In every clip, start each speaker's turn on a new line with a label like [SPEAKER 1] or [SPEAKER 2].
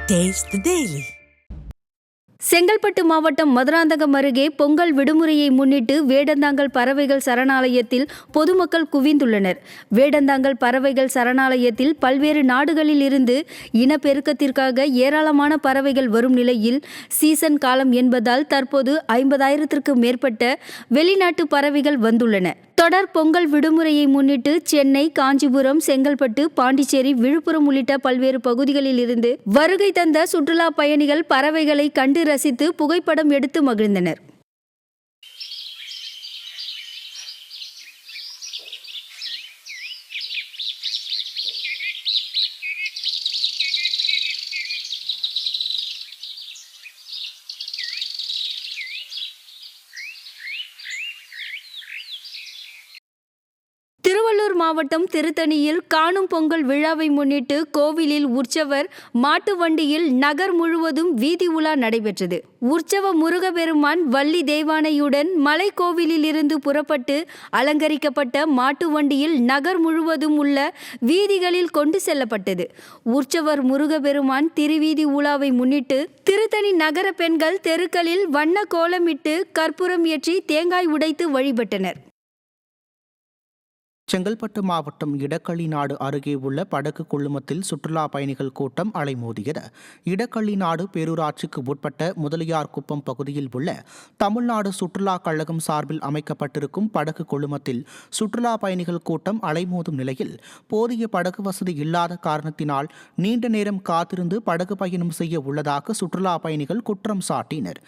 [SPEAKER 1] Taste the Daily.
[SPEAKER 2] Chengalpattu மாவட்டம் மதுராந்தகம் அருகே பொங்கல் விடுமுறையை முன்னிட்டு வேடந்தாங்கல் பறவைகள் சரணாலயத்தில் பொதுமக்கள் குவிந்துள்ளனர். வேடந்தாங்கல் பறவைகள் சரணாலயத்தில் பல்வேறு நாடுகளில் இருந்து இனப்பெருக்கத்திற்காக ஏராளமான பறவைகள் வரும் நிலையில் சீசன் காலம் என்பதால் தற்போது 50,000த்திற்கு மேற்பட்ட வெளிநாட்டு பறவைகள் வந்துள்ளன. தொடர் பொங்கல் விடுமுறையை முன்னிட்டு சென்னை, காஞ்சிபுரம், செங்கல்பட்டு, பாண்டிச்சேரி, விழுப்புரம் உள்ளிட்ட பல்வேறு பகுதிகளில் இருந்து வருகை தந்த சுற்றுலா பயணிகள் பறவைகளை கண்டு ரசித்து புகைப்படம் எடுத்து மகிழ்ந்தனர். திருவள்ளூர் மாவட்டம் திருத்தணியில் காணும் பொங்கல் விழாவை முன்னிட்டு கோவிலில் உற்சவர் மாட்டு வண்டியில் நகர் முழுவதும் வீதி உலா நடைபெற்றது. உற்சவ முருகப்பெருமான் வள்ளி தெய்வானையுடன் மலை கோவிலில் இருந்து புறப்பட்டு அலங்கரிக்கப்பட்ட மாட்டு வண்டியில் நகர் முழுவதும் உள்ள வீதிகளில் கொண்டு செல்லப்பட்டது. உற்சவர் முருகப்பெருமான் திருவீதி உலாவை முன்னிட்டு திருத்தணி நகர பெண்கள் தெருக்களில் வண்ண கோலமிட்டு கற்பூரம் ஏற்றி தேங்காய் உடைத்து வழிபட்டனர்.
[SPEAKER 3] செங்கல்பட்டு மாவட்டம் இடக்கள்ளிநாடு அருகே உள்ள படகு குழுமத்தில் சுற்றுலா பயணிகள் கூட்டம் அலைமோதியது. இடக்கள்ளிநாடு பேரூராட்சிக்கு உட்பட்ட முதலியார்குப்பம் பகுதியில் உள்ள தமிழ்நாடு சுற்றுலா கழகம் சார்பில் அமைக்கப்பட்டிருக்கும் படகு குழுமத்தில் சுற்றுலா பயணிகள் கூட்டம் அலைமோதும் நிலையில் போதிய படகு வசதி இல்லாத காரணத்தினால் நீண்ட நேரம் காத்திருந்து படகு பயணம் செய்ய உள்ளதாக சுற்றுலா பயணிகள் குற்றம் சாட்டினர்.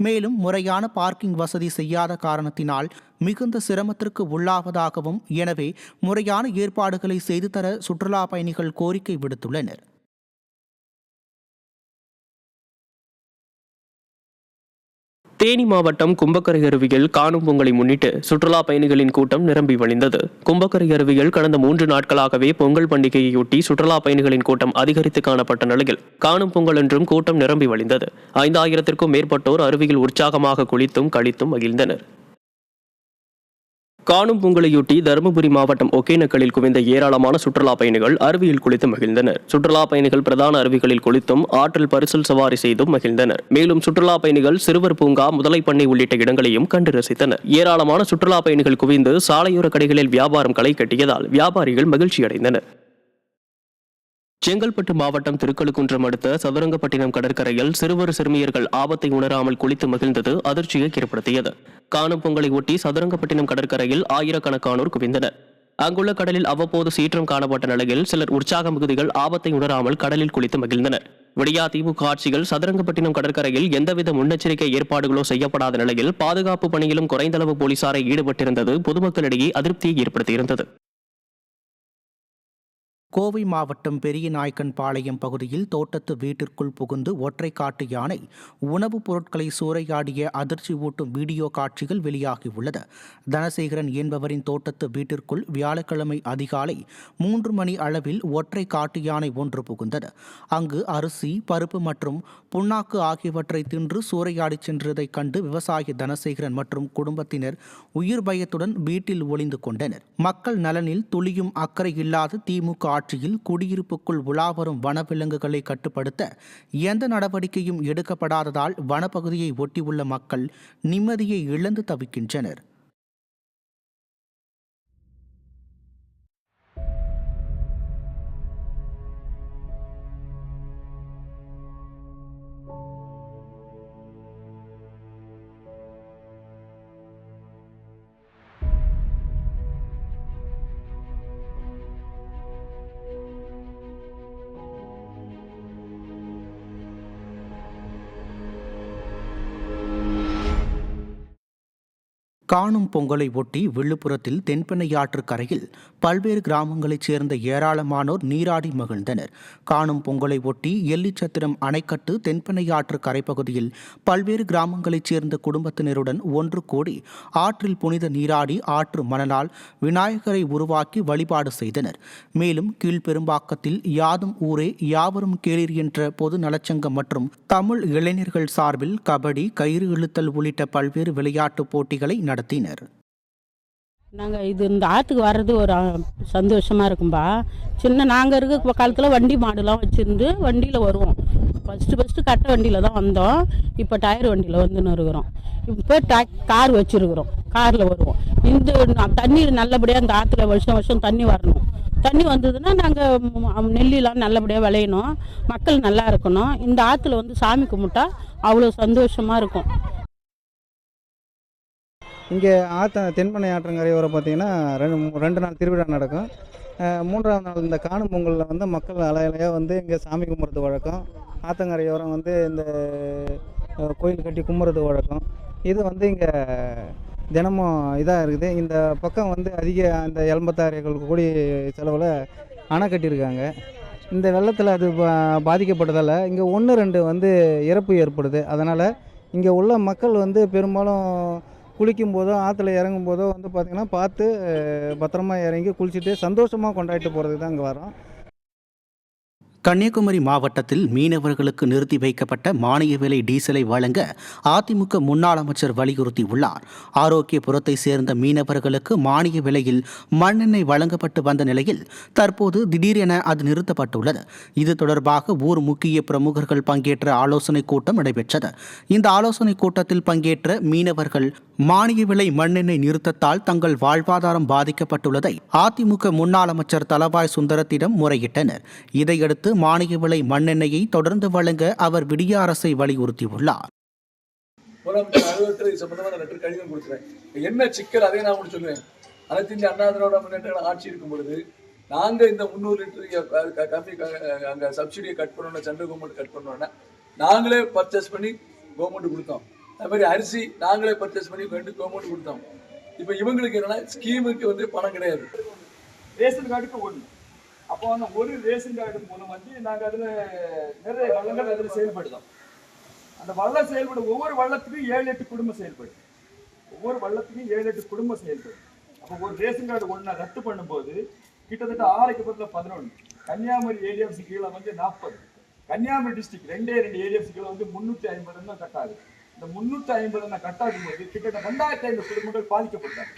[SPEAKER 3] மேலும் முறையான பார்க்கிங் வசதி செய்யாத காரணத்தினால் மிகுந்த சிரமத்திற்கு உள்ளாவதாகவும், எனவே முறையான ஏற்பாடுகளை செய்து தர சுற்றுலா பயணிகள் கோரிக்கை விடுத்துள்ளனர்.
[SPEAKER 4] தேனி மாவட்டம் கும்பக்கரை அருவியில் காணும் பொங்கலை முன்னிட்டு சுற்றுலா பயணிகளின் கூட்டம் நிரம்பி வழிந்தது. கும்பக்கரை அருவியில் கடந்த 3 நாட்களாகவே பொங்கல் பண்டிகையொட்டி சுற்றுலா பயணிகளின் கூட்டம் அதிகரித்து காணப்பட்ட நிலையில் காணும் பொங்கல் என்றும் கூட்டம் நிரம்பி வழிந்தது. 5,000த்திற்கும் மேற்பட்டோர் அருவியில் உற்சாகமாக குளித்தும் கழித்தும் மகிழ்ந்தனர். காணும் பொங்கலையொட்டி தருமபுரி மாவட்டம் ஒகேனக்கலில் குவிந்த ஏராளமான சுற்றுலா பயணிகள் அருவியில் குளித்து மகிழ்ந்தனர். சுற்றுலா பயணிகள் பிரதான அருவிகளில் குளித்தும் ஆற்றில் பரிசல் சவாரி செய்தும் மகிழ்ந்தனர். மேலும் சுற்றுலா பயணிகள் சிறுவர் பூங்கா, முதலை பண்ணை உள்ளிட்ட இடங்களையும் கண்டு ரசித்தனர். ஏராளமான சுற்றுலா பயணிகள் குவிந்து சாலையோர கடைகளில் வியாபாரம் களை கட்டியதால் வியாபாரிகள் மகிழ்ச்சியடைந்தனர். செங்கல்பட்டு மாவட்டம் திருக்கழுக்குன்றம் அடுத்த சதுரங்கப்பட்டினம் கடற்கரையில் சிறுவர் சிறுமியர்கள் ஆபத்தை உணராமல் குளித்து மகிழ்ந்தது அதிர்ச்சியை ஏற்படுத்தியது. காணும் பொங்கலை ஒட்டி சதுரங்கப்பட்டினம் கடற்கரையில் ஆயிரக்கணக்கானோர் குவிந்தனர். அங்குள்ள கடலில் அவ்வப்போது சீற்றம் காணப்பட்ட நிலையில் சிலர் உற்சாக மிகுதிகள் ஆபத்தை உணராமல் கடலில் குளித்து மகிழ்ந்தனர். விடியா திமுக ஆட்சியில் சதுரங்கப்பட்டினம் கடற்கரையில் எந்தவித முன்னெச்சரிக்கை ஏற்பாடுகளோ செய்யப்படாத நிலையில் பாதுகாப்பு பணியிலும் குறைந்தளவு போலீசாரை ஈடுபட்டிருந்தது பொதுமக்களிடையே அதிருப்தியை ஏற்படுத்தியிருந்தது.
[SPEAKER 3] கோவை மாவட்டம் பெரிய நாயக்கன்பாளையம் பகுதியில் தோட்டத்து வீட்டிற்குள் புகுந்து ஒற்றை காட்டு யானை உணவுப் பொருட்களை சூறையாடிய அதிர்ச்சி ஊட்டும் வீடியோ காட்சிகள் வெளியாகியுள்ளது. தனசேகரன் என்பவரின் தோட்டத்து வீட்டிற்குள் வியாழக்கிழமை அதிகாலை 3 மணி அளவில் ஒற்றை காட்டு யானை ஒன்று புகுந்தது. அங்கு அரிசி, பருப்பு மற்றும் புண்ணாக்கு ஆகியவற்றை தின்று சூறையாடிச் சென்றதைக் கண்டு விவசாயி தனசேகரன் மற்றும் குடும்பத்தினர் உயிர் பயத்துடன் வீட்டில் ஒளிந்து கொண்டனர். மக்கள் நலனில் துளியும் அக்கறை இல்லாத திமுக ஆட்சியில் குடியிருப்புக்குள் உலாவரும் வனவிலங்குகளை கட்டுப்படுத்த எந்த நடவடிக்கையும் எடுக்கப்படாததால் வனப்பகுதியை ஒட்டியுள்ள மக்கள் நிம்மதியை இழந்து தவிக்கின்றனர். காணும் பொங்கலை ஒட்டி விழுப்புரத்தில் தென்பெண்ணையாற்று கரையில் பல்வேறு கிராமங்களைச் சேர்ந்த ஏராளமானோர் நீராடி மகிழ்ந்தனர். காணும் பொங்கலை ஒட்டி எல்லிச்சத்திரம் அணைக்கட்டு தென்பெண்ணையாற்று கரைப்பகுதியில் பல்வேறு கிராமங்களைச் சேர்ந்த குடும்பத்தினருடன் ஒன்று கூடி ஆற்றில் புனித நீராடி ஆற்று மணலால் விநாயகரை உருவாக்கி வழிபாடு செய்தனர். மேலும் கீழ்பெரும்பாக்கத்தில் யாதும் ஊரே யாவரும் கேளீர் என்ற பொது நலச்சங்கம் மற்றும் தமிழ் இளைஞர்கள் சார்பில் கபடி, கயிறு இழுத்தல் உள்ளிட்ட பல்வேறு விளையாட்டுப் போட்டிகளை நடத்தினர்.
[SPEAKER 5] நாங்கள் இந்த ஆற்றுக்கு வர்றது ஒரு சந்தோஷமாக இருக்கும்பா. நாங்கள் இருக்க காலத்தில் வண்டி மாடுலாம் வச்சுருந்து வண்டியில் வருவோம். இப்போ ஃபஸ்ட்டு கட்ட வண்டியில் தான் வந்தோம். இப்போ டயர் வண்டியில் வந்துன்னு இருக்கிறோம். இப்போ கார் வச்சுருக்குறோம், காரில் வருவோம். இந்த தண்ணி நல்லபடியாக இந்த ஆற்றுல வருஷம் தண்ணி வரணும். தண்ணி வந்ததுன்னா நாங்கள் நெல்லிலாம் நல்லபடியாக விளையணும், மக்கள் நல்லா இருக்கணும். இந்த ஆற்றுல வந்து சாமி கும்பிட்டா அவ்வளோ சந்தோஷமாக இருக்கும்.
[SPEAKER 1] இங்கே தென்பண்ணை ஆற்றங்கரையோரம் பார்த்தீங்கன்னா ரெண்டு நாள் திருவிழா நடக்கும். மூன்றாவது நாள் இந்த காணும் பொங்கலில் வந்து மக்கள் அலையலையாக வந்து இங்கே சாமி கும்பிட்றது வழக்கம். ஆற்றங்கரையோரம் வந்து இந்த கோயில் கட்டி கும்பிட்றது வழக்கம். இது வந்து இங்கே தினமும் இதாக இருக்குது. இந்த பக்கம் வந்து அதிக அந்த 86 ஏக்கர் கோடி செலவில் அணை கட்டியிருக்காங்க. இந்த வெள்ளத்தில் அது பாதிக்கப்பட்டதால் இங்கே 1-2 வந்து இறப்பு ஏற்படுது. அதனால் இங்கே உள்ள மக்கள் வந்து பெரும்பாலும் குளிக்கும் போதோ ஆற்றுல இறங்கும் போதோ வந்து பார்த்திங்கன்னா பார்த்து பத்திரமா இறங்கி குளிச்சுட்டு சந்தோஷமாக கொண்டாடிட்டு போகிறதுக்கு தான் இங்கே வரோம்.
[SPEAKER 3] கன்னியாகுமரி மாவட்டத்தில் மீனவர்களுக்கு நிறுத்தி வைக்கப்பட்ட மானிய விலை டீசலை வழங்க அதிமுக முன்னாள் அமைச்சர் வலியுறுத்தியுள்ளார். ஆரோக்கியபுரத்தை சேர்ந்த மீனவர்களுக்கு மானிய விலையில் மண்ணெண்ணெய் வழங்கப்பட்டு வந்த நிலையில் தற்போது திடீரென அது நிறுத்தப்பட்டுள்ளது. இது தொடர்பாக ஊர் முக்கிய பிரமுகர்கள் பங்கேற்ற ஆலோசனைக் கூட்டம் நடைபெற்றது. இந்த ஆலோசனைக் கூட்டத்தில் பங்கேற்ற மீனவர்கள் மானிய விலை மண்ணெண்ணெய் நிறுத்தத்தால் தங்கள் வாழ்வாதாரம் பாதிக்கப்பட்டுள்ளதை அதிமுக முன்னாள் அமைச்சர் தளவாய் சுந்தரத்திடம் முறையிட்டனர். இதையடுத்து மானிய விலை மண்ணெண்ணெயை தொடர்ந்து வழங்க அவர் விடிய அரசை வலியுறுத்தியுள்ளார்.
[SPEAKER 6] கடிதம் கொடுத்துறேன். என்ன சிக்கல் அதை நான் சொல்லுவேன். அனைத்து இந்திய அண்ணா திராவிட முன்னேற்ற ஆட்சி இருக்கும் பொழுது நாங்க இந்த 300 லிட்டர் கம்மி அங்க சப்சிடியை கட் பண்ணோம்னா, சென்ட்ரல் கவர்மெண்ட் கட் பண்ணோம்னா நாங்களே பர்ச்சேஸ் பண்ணி கவர்மெண்ட் கொடுத்தோம். அது மாதிரி அரிசி நாங்களே பர்ச்சேஸ் பண்ணி கவர்மெண்ட் கொடுத்தோம். இப்போ இவங்களுக்கு என்னன்னா ஸ்கீமுக்கு வந்து பணம் கிடையாது.
[SPEAKER 7] ரேஷன் கார்டுக்கு ஒன்று. அப்போ அந்த ஒரு ரேஷன் கார்டு மூலம் வந்து நாங்கள் அதில் நிறைய வள்ளங்கள் அதில் செயல்படுதோம். அந்த வள்ளம் செயல்படும் ஒவ்வொரு வள்ளத்துக்கும் 7-8 குடும்பம் செயல்படும். ஒவ்வொரு வள்ளத்துக்கும் 7-8 குடும்பம் செயல்படும். அப்போ ஒரு ரேஷன் கார்டு ஒன்று ரத்து பண்ணும்போது கிட்டத்தட்ட 6க்கு பதில் 11. கன்னியாகுமரி ஏரியாஸ் கீழே வந்து 40. கன்னியாகுமரி டிஸ்ட்ரிக்ட் 2 ஏரியாஸ் கீழே வந்து 350 தான் கட்டாது. இந்த 350 கட்டாகும் போது கிட்டத்தட்ட 2500 குடும்பங்கள் பாதிக்கப்பட்டாங்க.